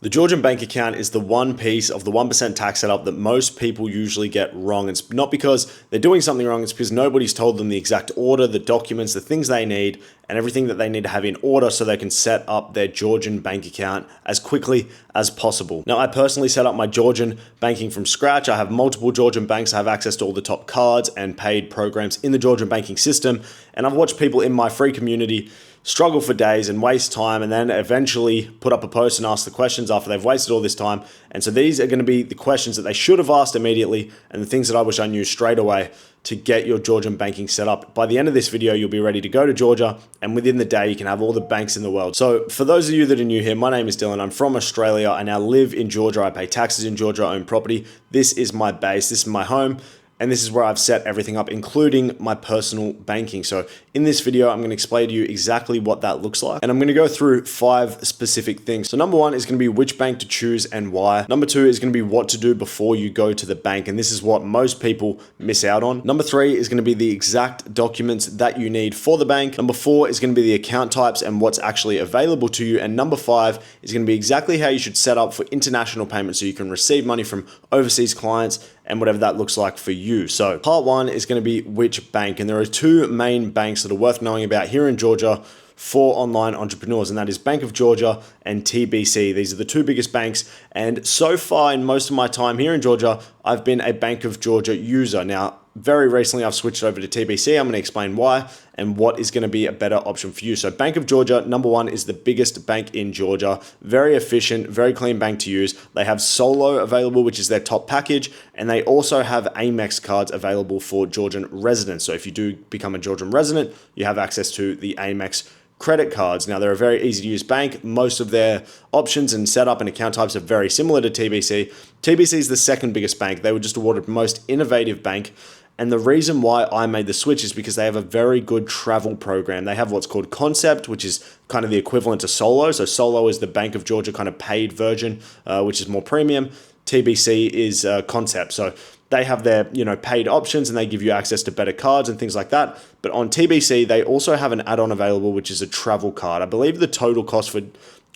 The Georgian bank account is the one piece of the 1% tax setup that most people usually get wrong. It's not because they're doing something wrong, it's because nobody's told them the exact order, the documents, the things they need, and everything that they need to have in order so they can set up their Georgian bank account as quickly as possible. Now, I personally set up my Georgian banking from scratch. I have multiple Georgian banks. I have access to all the top cards and paid programs in the Georgian banking system, and I've watched people in my free community struggle for days and waste time and then eventually put up a post and ask the questions after they've wasted all this time. And so these are going to be the questions that they should have asked immediately and the things that I wish I knew straight away to get your Georgian banking set up. By the end of this video, you'll be ready to go to Georgia, and within the day, you can have all the banks in the world. So for those of you that are new here, my name is Dylan. I'm from Australia. I now live in Georgia. I pay taxes in Georgia. I own property. This is my base. This is my home. And this is where I've set everything up, including my personal banking. So in this video, I'm going to explain to you exactly what that looks like. And I'm going to go through 5 specific things. So number 1 is going to be which bank to choose and why. Number 2 is going to be what to do before you go to the bank. And this is what most people miss out on. Number 3 is going to be the exact documents that you need for the bank. Number 4 is going to be the account types and what's actually available to you. And number 5 is going to be exactly how you should set up for international payments so you can receive money from overseas clients and whatever that looks like for you. So part 1 is going to be which bank. And there are 2 main banks that are worth knowing about here in Georgia for online entrepreneurs, and that is Bank of Georgia and Tbilisi. These are the 2 biggest banks. And so far in most of my time here in Georgia, I've been a Bank of Georgia user. Now, very recently, I've switched over to Tbilisi. I'm going to explain why and what is going to be a better option for you. So Bank of Georgia, number 1, is the biggest bank in Georgia. Very efficient, very clean bank to use. They have Solo available, which is their top package, and they also have Amex cards available for Georgian residents. So if you do become a Georgian resident, you have access to the Amex credit cards. Now, they're a very easy to use bank. Most of their options and setup and account types are very similar to TBC. TBC is the second biggest bank. They were just awarded most innovative bank. And the reason why I made the switch is because they have a very good travel program. They have what's called Concept, which is kind of the equivalent to Solo. So Solo is the Bank of Georgia kind of paid version, which is more premium. TBC is Concept. So they have their paid options and they give you access to better cards and things like that. But on TBC, they also have an add-on available, which is a travel card. I believe the total cost for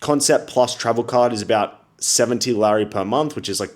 Concept plus travel card is about 70 Lari per month, which is like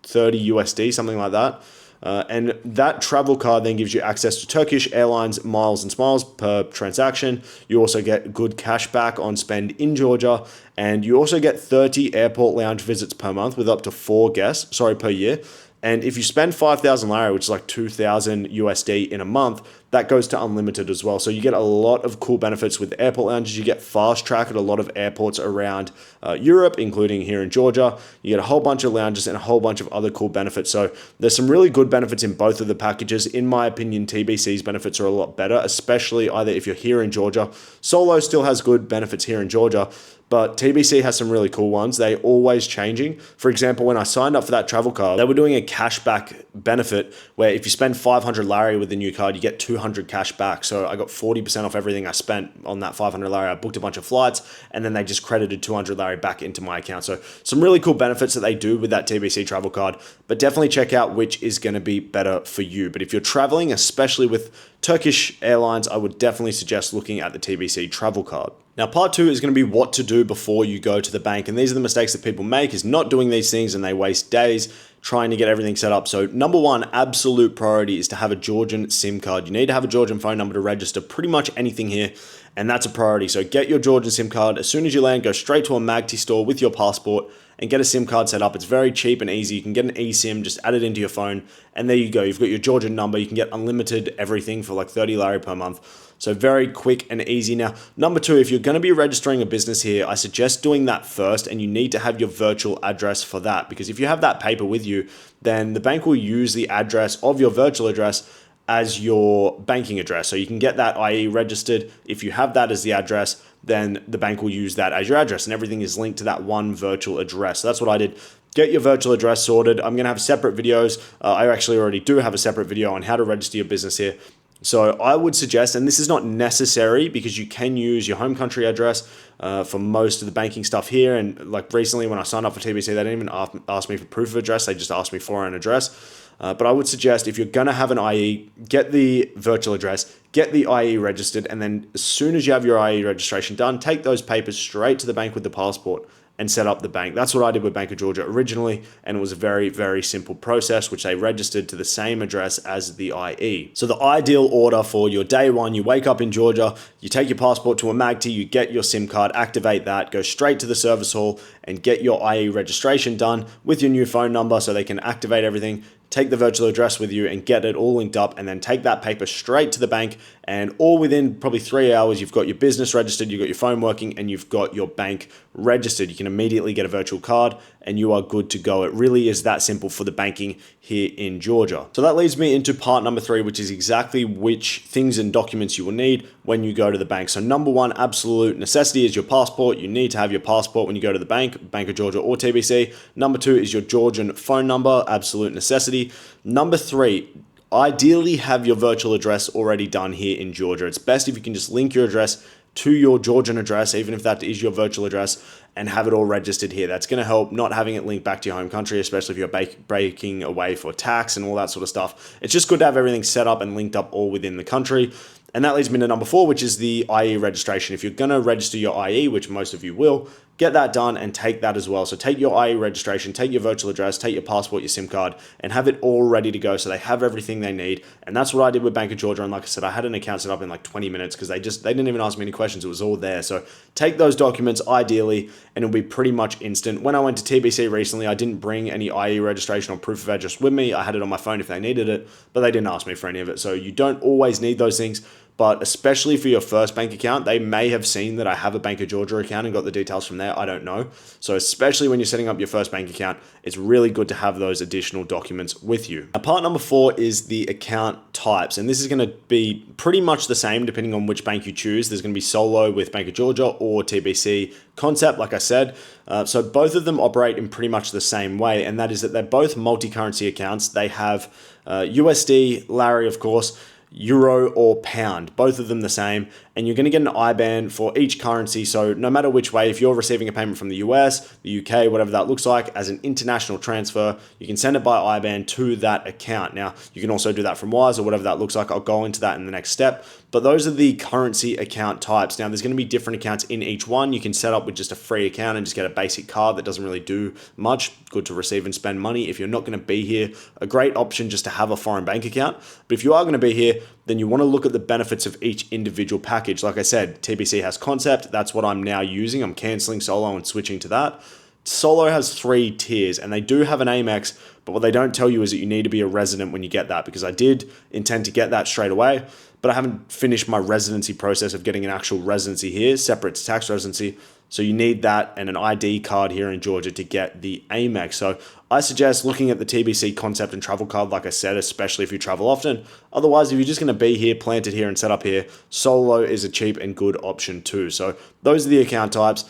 30 USD, something like that. And that travel card then gives you access to Turkish Airlines miles and smiles per transaction. You also get good cash back on spend in Georgia. And you also get 30 airport lounge visits per month with up to 4 guests, per year. And if you spend 5,000 Lari, which is like 2,000 USD in a month, that goes to unlimited as well. So you get a lot of cool benefits with airport lounges. You get fast track at a lot of airports around Europe, including here in Georgia. You get a whole bunch of lounges and a whole bunch of other cool benefits. So there's some really good benefits in both of the packages. In my opinion, TBC's benefits are a lot better, especially either if you're here in Georgia. Solo still has good benefits here in Georgia, but TBC has some really cool ones. They're always changing. For example, when I signed up for that travel card, they were doing a cashback benefit where if you spend 500 Lari with the new card, you get 200 cash back. So I got 40% off everything I spent on that 500 Lari. I booked a bunch of flights and then they just credited 200 Lari back into my account. So some really cool benefits that they do with that TBC travel card, but definitely check out which is going to be better for you. But if you're traveling, especially with Turkish Airlines, I would definitely suggest looking at the TBC travel card. Now, part 2 is going to be what to do before you go to the bank. And these are the mistakes that people make, is not doing these things, and they waste days trying to get everything set up. So number 1, absolute priority is to have a Georgian SIM card. You need to have a Georgian phone number to register pretty much anything here, and that's a priority. So get your Georgian SIM card. As soon as you land, go straight to a Magti store with your passport and get a SIM card set up. It's very cheap and easy. You can get an eSIM, just add it into your phone, and there you go. You've got your Georgian number. You can get unlimited everything for like 30 Lari per month. So very quick and easy. Now, number 2, if you're going to be registering a business here, I suggest doing that first, and you need to have your virtual address for that, because if you have that paper with you, then the bank will use the address of your virtual address as your banking address. So you can get that IE registered. If you have that as the address, then the bank will use that as your address, and everything is linked to that one virtual address. So that's what I did. Get your virtual address sorted. I'm going to have separate videos. I actually already do have a separate video on how to register your business here. So I would suggest, and this is not necessary because you can use your home country address for most of the banking stuff here. And like recently when I signed up for TBC, they didn't even ask me for proof of address. They just asked me for an address. But I would suggest if you're going to have an IE, get the virtual address, get the IE registered, and then as soon as you have your IE registration done, take those papers straight to the bank with the passport and set up the bank. That's what I did with Bank of Georgia originally, and it was a very, very simple process, which they registered to the same address as the IE. So the ideal order for your day one, you wake up in Georgia, you take your passport to a magti, you get your SIM card, activate that, go straight to the service hall and get your IE registration done with your new phone number so they can activate everything, take the virtual address with you and get it all linked up, and then take that paper straight to the bank, and all within probably 3 hours, you've got your business registered, you've got your phone working, and you've got your bank registered. You can immediately get a virtual card and you are good to go. It really is that simple for the banking here in Georgia. So that leads me into part number 3, which is exactly which things and documents you will need when you go to the bank. So number 1, absolute necessity, is your passport. You need to have your passport when you go to the bank, Bank of Georgia or TBC. Number 2 is your Georgian phone number, absolute necessity. Number 3, ideally have your virtual address already done here in Georgia. It's best if you can just link your address to your Georgian address, even if that is your virtual address, and have it all registered here. That's going to help not having it linked back to your home country, especially if you're breaking away for tax and all that sort of stuff. It's just good to have everything set up and linked up all within the country. And that leads me to number 4, which is the IE registration. If you're going to register your IE, which most of you will, get that done and take that as well. So take your IE registration, take your virtual address, take your passport, your SIM card, and have it all ready to go so they have everything they need. And that's what I did with Bank of Georgia. And like I said, I had an account set up in like 20 minutes because they didn't even ask me any questions. It was all there. So take those documents ideally, and it'll be pretty much instant. When I went to TBC recently, I didn't bring any IE registration or proof of address with me. I had it on my phone if they needed it, but they didn't ask me for any of it. So you don't always need those things. But especially for your first bank account, they may have seen that I have a Bank of Georgia account and got the details from there. I don't know. So especially when you're setting up your first bank account, it's really good to have those additional documents with you. Now, part number 4 is the account types. And this is going to be pretty much the same depending on which bank you choose. There's going to be solo with Bank of Georgia or TBC concept, like I said. So both of them operate in pretty much the same way. And that is that they're both multi-currency accounts. They have USD, Lari, of course, Euro or pound, both of them the same, and you're going to get an IBAN for each currency. So no matter which way, if you're receiving a payment from the US, the UK, whatever that looks like, as an international transfer, you can send it by IBAN to that account. Now, you can also do that from Wise or whatever that looks like. I'll go into that in the next step, but those are the currency account types. Now, there's going to be different accounts in each one. You can set up with just a free account and just get a basic card that doesn't really do much. Good to receive and spend money. If you're not going to be here, a great option just to have a foreign bank account. But if you are going to be here, then you want to look at the benefits of each individual package. Like I said, TBC has Concept. That's what I'm now using. I'm canceling Solo and switching to that. Solo has 3 tiers, and they do have an Amex, but what they don't tell you is that you need to be a resident when you get that, because I did intend to get that straight away, but I haven't finished my residency process of getting an actual residency here, separate to tax residency. So you need that and an ID card here in Georgia to get the Amex. So I suggest looking at the TBC concept and travel card, like I said, especially if you travel often. Otherwise, if you're just going to be here, planted here and set up here, Solo is a cheap and good option too. So those are the account types.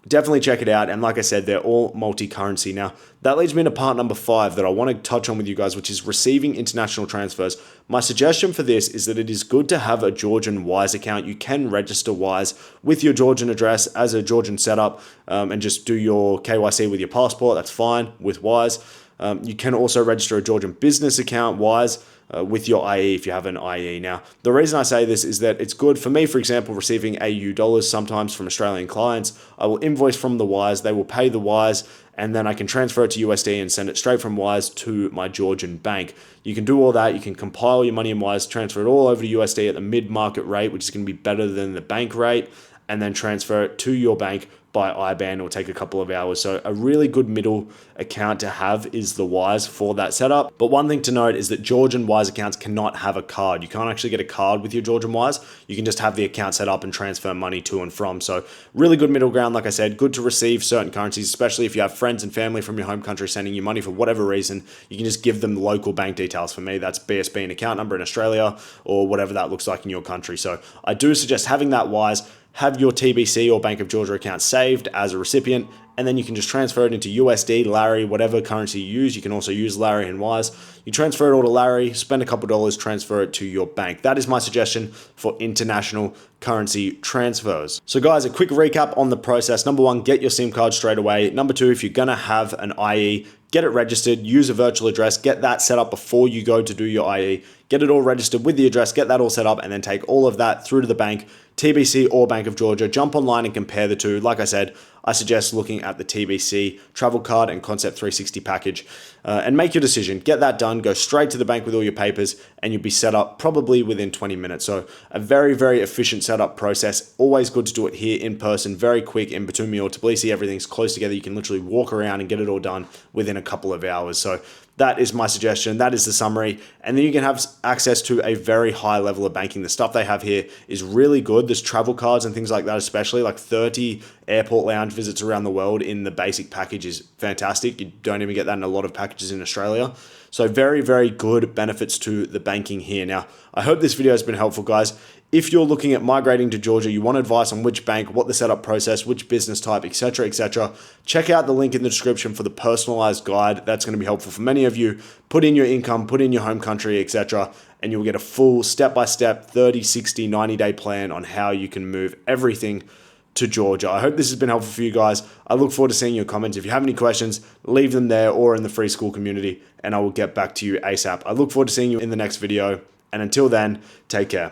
Definitely check it out. And like I said, they're all multi-currency. Now, that leads me to part number 5 that I want to touch on with you guys, which is receiving international transfers. My suggestion for this is that it is good to have a Georgian Wise account. You can register Wise with your Georgian address as a Georgian setup and just do your KYC with your passport. That's fine with Wise. You can also register a Georgian business account, Wise, with your IE if you have an IE. Now, the reason I say this is that it's good for me, for example, receiving AU dollars sometimes from Australian clients. I will invoice from the Wise, they will pay the Wise, and then I can transfer it to USD and send it straight from Wise to my Georgian bank. You can do all that. You can compile your money in Wise, transfer it all over to USD at the mid-market rate, which is going to be better than the bank rate, and then transfer it to your bank by IBAN. It will take a couple of hours. So a really good middle account to have is the Wise for that setup. But one thing to note is that Georgian Wise accounts cannot have a card. You can't actually get a card with your Georgian Wise. You can just have the account set up and transfer money to and from. So really good middle ground. Like I said, good to receive certain currencies, especially if you have friends and family from your home country sending you money for whatever reason. You can just give them local bank details. For me, that's BSB and account number in Australia or whatever that looks like in your country. So I do suggest having that Wise. Have your TBC or Bank of Georgia account saved as a recipient, and then you can just transfer it into USD, Lari, whatever currency you use. You can also use Lari and Wise. You transfer it all to Lari, spend a couple dollars, transfer it to your bank. That is my suggestion for international currency transfers. So guys, a quick recap on the process. Number 1, get your SIM card straight away. Number 2, if you're gonna have an IE, get it registered, use a virtual address, get that set up before you go to do your IE, get it all registered with the address, get that all set up, and then take all of that through to the bank, TBC or Bank of Georgia. Jump online and compare the two. Like I said, I suggest looking at the TBC travel card and Concept 360 package and make your decision. Get that done, go straight to the bank with all your papers, and you'll be set up probably within 20 minutes. So a very, very efficient setup process. Always good to do it here in person, very quick in Batumi or Tbilisi. Everything's close together. You can literally walk around and get it all done within a couple of hours. So that is my suggestion. That is the summary. And then you can have access to a very high level of banking. The stuff they have here is really good. There's travel cards and things like that, especially like 30 airport lounge visits around the world in the basic package is fantastic. You don't even get that in a lot of packages in Australia. So very, very good benefits to the banking here. Now, I hope this video has been helpful, guys. If you're looking at migrating to Georgia, you want advice on which bank, what the setup process, which business type, etc., check out the link in the description for the personalized guide. That's going to be helpful for many of you. Put in your income, put in your home country, etc., and you'll get a full step-by-step 30, 60, 90-day plan on how you can move everything to Georgia. I hope this has been helpful for you guys. I look forward to seeing your comments. If you have any questions, leave them there or in the free school community, and I will get back to you ASAP. I look forward to seeing you in the next video, and until then, take care.